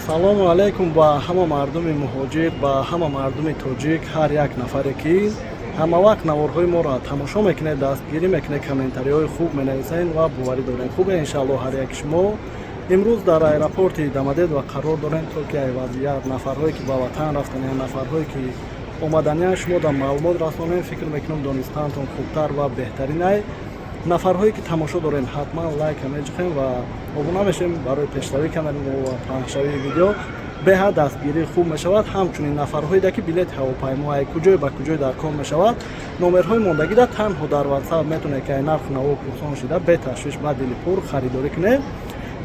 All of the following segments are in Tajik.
салому алайкум ба ҳама мардуми муҳоҷир, ба ҳама мардуми тоҷик, ҳар як нафаре ки ҳамавақт наворҳои моро тамошо мекунед, дастгирӣ мекунед, комментариҳои хуб менависед ва боварӣ доред. Хубе иншаалло ҳар яки шумо имрӯз дар аэропорти Дамадед ва қарор дорем, то ки ай вазъият нафарҳое ки ба ватан рафтаниянд, нафарҳое ки омаданиянд шумо дар маълумот расонем, фикр мекунам донистаантон хубтар ва беҳтарин ай. нафарҳое ки тамошо дорем ҳатман лайка меҷиқем ва обуна мешем барои пешравии канали мо ва пахшавии видео беҳад дастгирӣ хуб мешавад. ҳамчунин нафарҳоеда ки билети ҳавопаймо ай куҷое ба куҷое дар кор мешавад, номерҳои мондагида танҳо дар ватсап метавонед ки ай нарху наво пурсон шуда беташвиш ба дили пур харидорӣ кунед.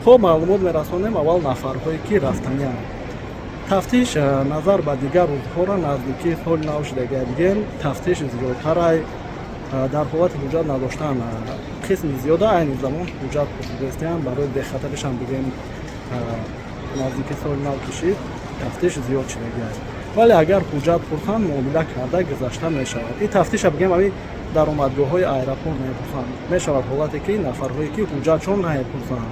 хоб маълумот мерасонем. аввал нафарҳое ки рафтаниянд. тафтиш назар ба дигар рӯзҳора наздикии соли нав шудаги дигем тафтиш зиёдтар ай дар ҳолати ҳуҷҷат надоштан қисми зиёда айни замон ҳуҷҷат пурсидестиянд барои бехатаришам бигем наздики соли нав кишид тафтиш зиёд шудаги аст. вале агар ҳуҷҷат пурсанд муомила карда гузашта мешавад. ин тафтиша бигем ами даромадгоҳҳои аэропорт мепурсанд. мешавад ҳолате ки нафарҳое ки ҳуҷҷатшон намепурсанд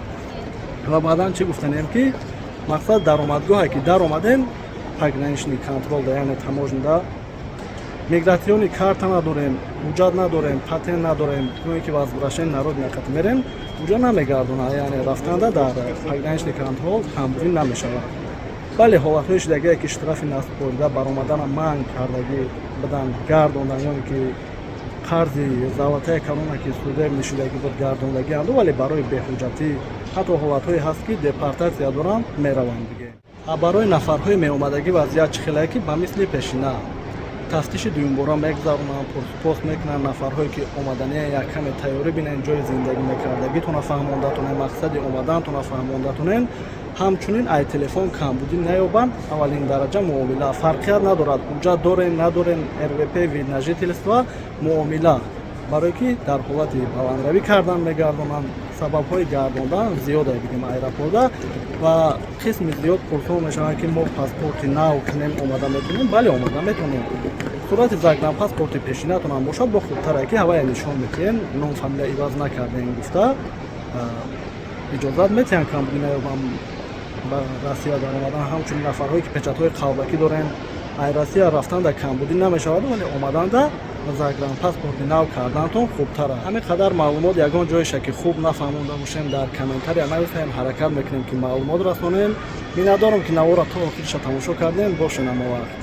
ва баъдан чӣ гуфтанем ки мақсад даромадгоҳе ки даромадем пограничный контрол яъне таможнида мигратсиони карта надорем, ҳуҷҷат надорем, патент надорем, ки возвращение народ меқат мерем уҷа намегардонад, яъне рафтанда дар пограничный контрол ҳамбурӣ намешавад. вале ҳолатҳои шудагие ки штрафи насупорида баромадана манъ кардагӣ бидан гардондан ёне ки қарзи золотая корона ки судебни шудагӣ буд гардондагӣ анду вале барои беҳуҷҷатӣ ҳатто ҳолатҳое ҳаст ки депортатсия доранд мераванд диге. барои нафарҳои меомадагӣ вазъият чӣ хелае ки ба мисли пешина тафтиши дуюмбора мегузаронанд, пурсупос мекунанд. нафарҳое ки омаданияи як каме тайёрӣ бинен, ҷои зиндагӣ мекардагитона фаҳмондатонен, мақсади омадантона фаҳмондатонен. ҳамчунин ай телефон камбудӣ наёбанд. аввалин дараҷа муомила фарқият надорад ҳуҷҷат дорем надорем, рвп вид на жительство муомила барое ки дар ҳолати баландравӣ кардан мегардонанд. сабабҳои гардондан зиёда бигем аэропорта ва қисми зиёд пурсо мешаванд ки мо паспорти нав кунем омада метонем. бале омада метонем. сурати загдан паспорти пешинатонам бошад бо хубтаре ки ҳавая нишон метиҳем ном фамилия иваз накардем гуфта иҷозат метиҳанд камбудӣ наёбам ба россия дар омадан. ҳамчунин нафарҳое ки печатҳои қалбакӣ дорем ай россия рафтанда камбудӣ намешавад, вале омаданда загран паспорти нав кардантон хубтар аст. ҳамин қадар маълумот ягон ҷоеша ки хуб нафаҳмонда бошем дар комментария нависем, ҳаракат мекунем ки маълумот расонем. миннатдорам ки навора то охириша тамошо кардем. бошед ҳама вақт.